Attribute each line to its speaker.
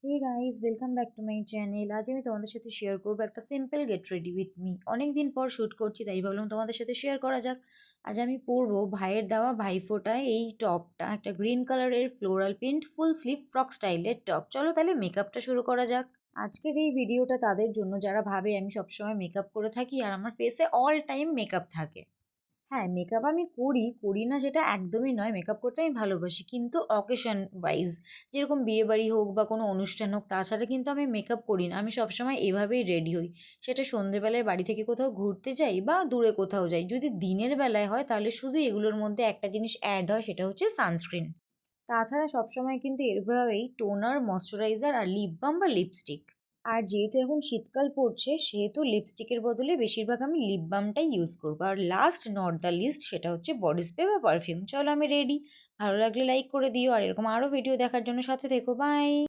Speaker 1: Hey guys, welcome back to my channel. আজ আমি তোমাদের সাথে শেয়ার করবো একটা simple get ready with me. অনেকদিন পর শ্যুট করছি, তাই ভাবলাম তোমাদের সাথে শেয়ার করা যাক। আজ আমি পরবো ভাইয়ের দেওয়া ভাইফোঁটায় এই টপটা, একটা গ্রিন কালারের floral print full sleeve frock স্টাইলের টপ। চলো তাহলে মেকআপটা শুরু করা যাক। আজকের এই ভিডিওটা তাদের জন্য যারা ভাবে আমি সবসময় মেকআপ করে থাকি আর আমার ফেসে অল টাইম মেকআপ থাকে। হ্যাঁ, মেকআপ আমি করি না যেটা একদমই নয়, মেকআপ করতে আমি ভালোবাসি, কিন্তু অকেশন ওয়াইজ, যেরকম বিয়েবাড়ি হোক বা কোনো অনুষ্ঠান হোক, তাছাড়া কিন্তু আমি মেকআপ করি না। আমি সবসময় এভাবেই রেডি হই, সেটা সন্ধেবেলায় বাড়ি থেকে কোথাও ঘুরতে যাই বা দূরে কোথাও যাই। যদি দিনের বেলায় হয় তাহলে শুধু এগুলোর মধ্যে একটা জিনিস অ্যাড হয়, সেটা হচ্ছে সানস্ক্রিন। তাছাড়া সবসময় কিন্তু এভাবেই টোনার, ময়শ্চারাইজার আর লিপ বাম বা লিপস্টিক। আর যেহেতু এখন শীতকাল পড়ছে, সেহেতু লিপস্টিকের বদলে বেশিরভাগ আমি লিপ বামটাই ইউজ করবো। আর লাস্ট নট দ্য লিস্ট, সেটা হচ্ছে বডি স্প্রে বা পারফিউম। চলো আমি রেডি। ভালো লাগলে লাইক করে দিও, আর এরকম আরও ভিডিও দেখার জন্য সাথে থেকো। বাই।